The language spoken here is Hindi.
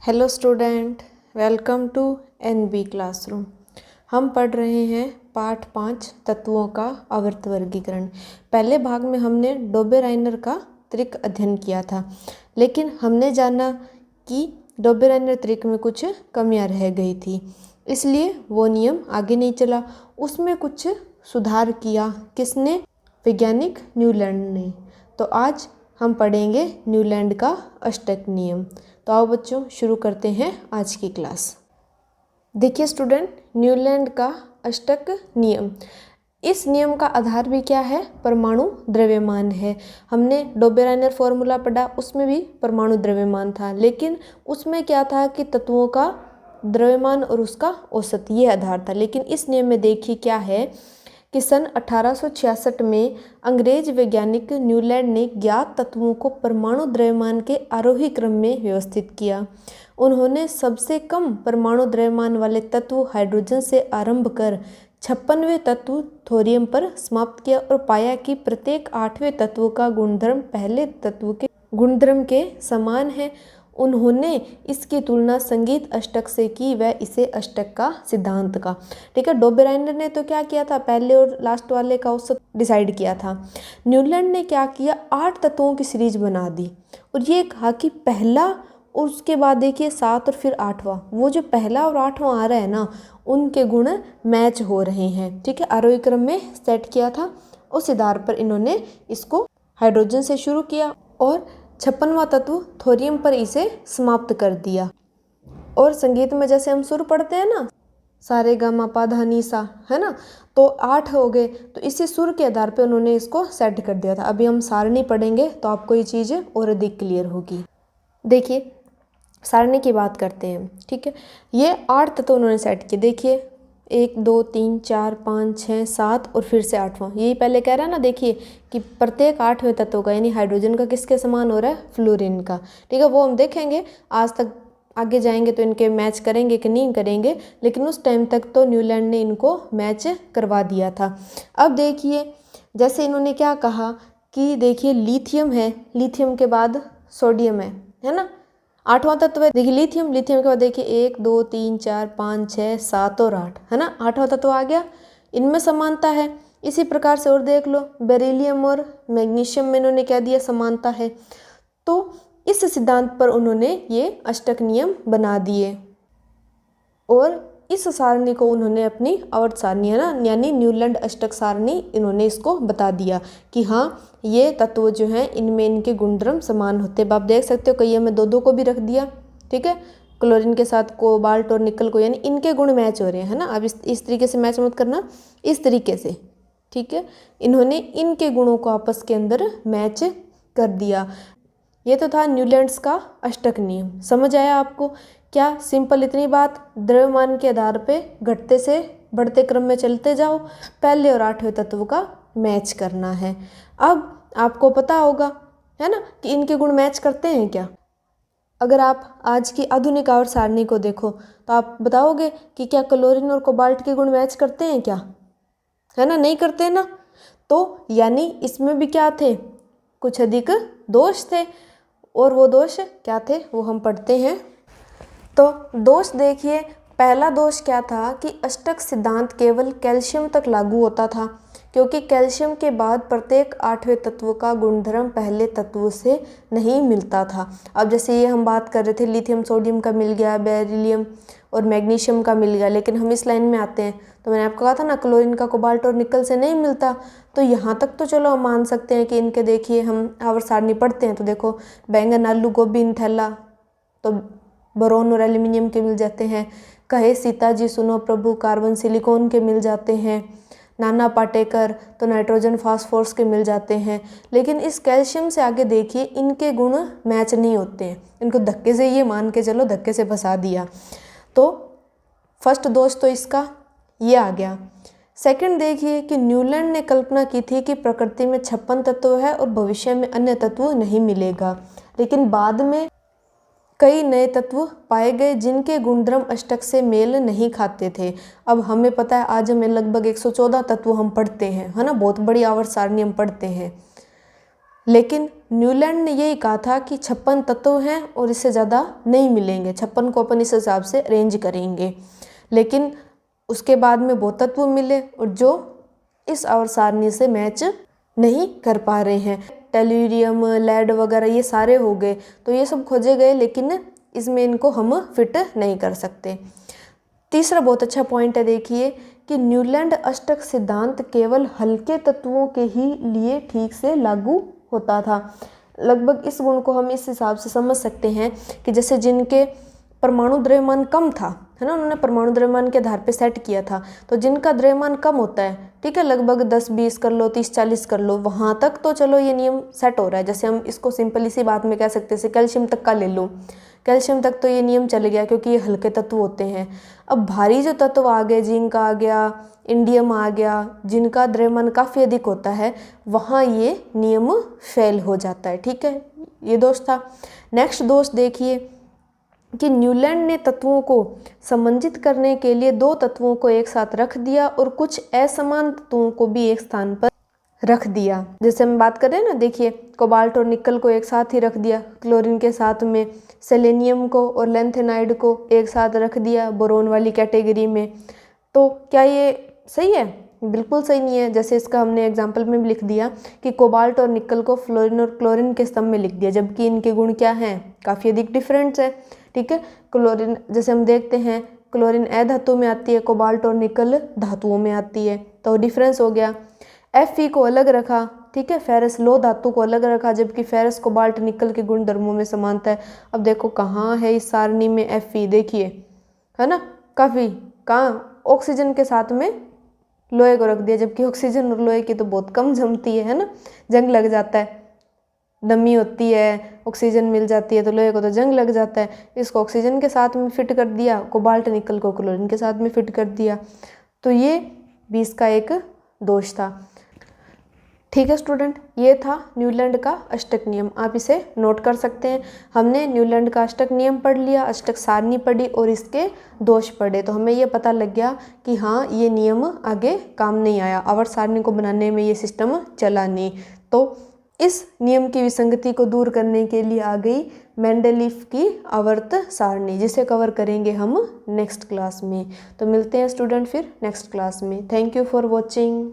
Hello student, welcome to NB classroom. हम पढ़ रहे हैं पाठ 5 तत्वों का आवर्त वर्गीकरण। पहले भाग में हमने डोबेराइनर का त्रिक अध्ययन किया था, लेकिन हमने जाना कि डोबेराइनर त्रिक में कुछ कमियां रह गई थी, इसलिए वो नियम आगे नहीं चला। उसमें कुछ सुधार किया। किसने? वैज्ञानिक न्यूलैंड ने। तो आज हम पढ़ेंगे न्यूलैंड का अष्टक नियम। तो आओ बच्चों, शुरू करते हैं आज की क्लास। देखिए स्टूडेंट, न्यूलैंड का अष्टक नियम, इस नियम का आधार भी क्या है? परमाणु द्रव्यमान है। हमने डोबेराइनर फॉर्मूला पढ़ा, उसमें भी परमाणु द्रव्यमान था, लेकिन उसमें क्या था कि तत्वों का द्रव्यमान और उसका औसत, ये आधार था। लेकिन इस नियम में देखिए क्या है कि सन 1866 में अंग्रेज वैज्ञानिक न्यूलैंड ने ज्ञात तत्वों को परमाणु द्रव्यमान के आरोही क्रम में व्यवस्थित किया। उन्होंने सबसे कम परमाणु द्रव्यमान वाले तत्व हाइड्रोजन से आरंभ कर 56वें तत्व थोरियम पर समाप्त किया और पाया कि प्रत्येक 8वें तत्व का गुणधर्म पहले तत्व के गुणधर्म के समान है। उन्होंने इसकी तुलना संगीत अष्टक से की, वह इसे अष्टक का सिद्धांत का। ठीक है, डोबेराइनर ने तो क्या किया था, पहले और लास्ट वाले का औसत डिसाइड किया था। न्यूलैंड ने क्या किया, 8 तत्वों की सीरीज बना दी और ये कहा कि पहला और उसके बाद देखिए 7 और फिर 8वां, वो जो पहला और 8वां आ रहा है ना, उनके गुण मैच हो रहे हैं। ठीक है, आरोही क्रम में सेट किया था। उस आधार पर इन्होंने इसको हाइड्रोजन से शुरू किया और 56वां तत्व थोरियम पर इसे समाप्त कर दिया। और संगीत में जैसे हम सुर पढ़ते हैं ना, सारे गा मा पा धा नी सा, है ना, तो 8 हो गए, तो इसी सुर के आधार पे उन्होंने इसको सेट कर दिया था। अभी हम सारणी पढ़ेंगे तो आपको ये चीज़ और अधिक क्लियर होगी। देखिए सारणी की बात करते हैं। ठीक है, ये 8 तत्व उन्होंने सेट किए। देखिए 1 2 3 4 5 6 7 और फिर से 8वां, यही पहले कह रहा है ना। देखिए कि प्रत्येक 8वें तत्व का, यानी हाइड्रोजन का किसके समान हो रहा है? फ्लोरीन का। ठीक है, वो हम देखेंगे आज तक, आगे जाएंगे तो इनके मैच करेंगे कि नहीं करेंगे, लेकिन उस टाइम तक तो न्यूलैंड ने इनको मैच करवा दिया था। अब देखिए जैसे इन्होंने क्या कहा कि देखिए लिथियम है, लिथियम के बाद सोडियम है ना, 8वां तत्व है। देखिए लिथियम, लिथियम के बाद देखिए 1 2 3 4 5 6 7 और 8, है ना, 8वां तत्व आ गया। इनमें समानता है। इसी प्रकार से और देख लो, बेरिलियम और मैग्नीशियम में इन्होंने क्या दिया? समानता है। तो इस सिद्धांत पर उन्होंने ये अष्टक नियम बना दिए और इस सारणी को उन्होंने अपनी आवर्त सारणी, है ना, यानी न्यूलैंड अष्टक सारणी, इन्होंने इसको बता दिया कि हाँ ये तत्व जो हैं इनमें इनके गुणधर्म समान होते हैं। आप देख सकते हो कई में 2 को भी रख दिया। ठीक है, क्लोरीन के साथ कोबाल्ट और निकल को, यानी इनके गुण मैच हो रहे हैं, है ना। अब इस तरीके से मैच मत करना, इस तरीके से। ठीक है, इन्होंने इनके गुणों को आपस के अंदर मैच कर दिया। ये तो था न्यूलैंड्स का अष्टक नियम। समझ आया आपको? क्या सिंपल इतनी बात, द्रव्यमान के आधार पे घटते से बढ़ते क्रम में चलते जाओ, पहले और 8वें तत्व का मैच करना है। अब आपको पता होगा, है ना, कि इनके गुण मैच करते हैं क्या। अगर आप आज की आधुनिक आवर्त सारणी को देखो तो आप बताओगे कि क्या क्लोरीन और कोबाल्ट के गुण मैच करते हैं क्या, है ना, नहीं करते ना। तो यानी इसमें भी क्या थे? कुछ अधिक दोष थे, और वो दोष क्या थे वो हम पढ़ते हैं। तो दोष देखिए, पहला दोष क्या था कि अष्टक सिद्धांत केवल कैल्शियम तक लागू होता था, क्योंकि कैल्शियम के बाद प्रत्येक 8वें तत्व का गुणधर्म पहले तत्व से नहीं मिलता था। अब जैसे ये हम बात कर रहे थे, लिथियम सोडियम का मिल गया, बेरिलियम और मैग्नीशियम का मिल गया, लेकिन हम इस लाइन में आते हैं तो मैंने आपको कहा था ना, क्लोरीन का कोबाल्ट और निकल से नहीं मिलता। तो यहाँ तक तो चलो हम मान सकते हैं कि इनके, देखिए हम आवर्त सारणी पढ़ते हैं तो देखो, बैंगन आलू गोभी थैला तो बोरोन और एल्यूमिनियम के मिल जाते हैं। कहे सीता जी सुनो प्रभु, कार्बन सिलिकॉन के मिल जाते हैं। नाना पाटेकर तो नाइट्रोजन फास्फोरस के मिल जाते हैं। लेकिन इस कैल्शियम से आगे देखिए इनके गुण मैच नहीं होते हैं। इनको धक्के से, ये मान के चलो धक्के से फंसा दिया। तो फर्स्ट दोष तो इसका ये आ गया। सेकंड देखिए कि न्यूलैंड ने कल्पना की थी कि प्रकृति में 56 तत्व है और भविष्य में अन्य तत्व नहीं मिलेगा, लेकिन बाद में कई नए तत्व पाए गए जिनके गुणधर्म अष्टक से मेल नहीं खाते थे। अब हमें पता है, आज हमें लगभग 114 तत्व हम पढ़ते हैं, है ना, बहुत बड़ी आवर्त सारणी हम पढ़ते हैं। लेकिन न्यूलैंड ने यही कहा था कि 56 तत्व हैं और इससे ज़्यादा नहीं मिलेंगे, 56 को अपन इस हिसाब से अरेंज करेंगे। लेकिन उसके बाद में वो तत्व मिले और जो इस आवर्त सारणी से मैच नहीं कर पा रहे हैं। टेल्यूरियम, लेड वगैरह ये सारे हो गए, तो ये सब खोजे गए लेकिन इसमें इनको हम फिट नहीं कर सकते। तीसरा बहुत अच्छा पॉइंट है, देखिए कि न्यूलैंड अष्टक सिद्धांत केवल हल्के तत्वों के ही लिए ठीक से लागू होता था। लगभग इस गुण को हम इस हिसाब से समझ सकते हैं कि जैसे जिनके परमाणु द्रव्यमान कम था, है ना, उन्होंने परमाणु द्रव्यमान के आधार पे सेट किया था, तो जिनका द्रव्यमान कम होता है, ठीक है, लगभग 10-20 कर लो, 30-40 कर लो, वहाँ तक तो चलो ये नियम सेट हो रहा है। जैसे हम इसको सिंपल इसी बात में कह सकते हैं, कैल्शियम तक का ले लो, कैल्शियम तक तो ये नियम चल गया क्योंकि ये हल्के तत्व होते हैं। अब भारी जो तत्व आ गए, जिंक आ गया, इंडियम आ गया, जिनका द्रव्यमान काफ़ी अधिक होता है, वहाँ ये नियम फेल हो जाता है। ठीक है, ये दोष था। नेक्स्ट दोष देखिए कि न्यूलैंड ने तत्वों को समंजित करने के लिए दो तत्वों को एक साथ रख दिया और कुछ असमान तत्वों को भी एक स्थान पर रख दिया। जैसे हम बात करें ना, देखिए कोबाल्ट और निकल को एक साथ ही रख दिया, क्लोरीन के साथ में सेलेनियम को और लैंथेनाइड को एक साथ रख दिया बोरोन वाली कैटेगरी में। तो क्या ये सही है? बिल्कुल सही नहीं है। जैसे इसका हमने एग्जाम्पल में भी लिख दिया कि कोबाल्ट और निकल को फ्लोरीन और क्लोरीन के स्तंभ में लिख दिया, जबकि इनके गुण क्या हैं, काफ़ी अधिक डिफरेंस है। ठीक है, क्लोरीन जैसे हम देखते हैं क्लोरीन अधातु में आती है, कोबाल्ट और निकल धातुओं में आती है, तो डिफरेंस हो गया। Fe को अलग रखा, ठीक है, फेरस लो धातु को अलग रखा, जबकि फेरस कोबाल्ट निकल के गुण धर्मों में समानता है। अब देखो कहाँ है इस सारणी में Fe, देखिए, है ना, काफ़ी कहाँ ऑक्सीजन के साथ में लोहे को रख दिया, जबकि ऑक्सीजन और लोहे की तो बहुत कम जमती है ना, जंग लग जाता है, नमी होती है, ऑक्सीजन मिल जाती है तो लोहे को तो जंग लग जाता है। इसको ऑक्सीजन के साथ में फिट कर दिया, कोबाल्ट निकल को क्लोरीन के साथ में फिट कर दिया, तो ये भी इसका एक दोष था। ठीक है स्टूडेंट, ये था न्यूलैंड का अष्टक नियम, आप इसे नोट कर सकते हैं। हमने न्यूलैंड का अष्टक नियम पढ़ लिया, अष्टक सारणी पढ़ी और इसके दोष पढ़े, तो हमें ये पता लग गया कि हाँ ये नियम आगे काम नहीं आया, आवर्त सारणी को बनाने में ये सिस्टम चला नहीं। तो इस नियम की विसंगति को दूर करने के लिए आ गई मेंडलीफ की आवर्त सारणी, जिसे कवर करेंगे हम नेक्स्ट क्लास में। तो मिलते हैं स्टूडेंट फिर नेक्स्ट क्लास में। Thank you for watching.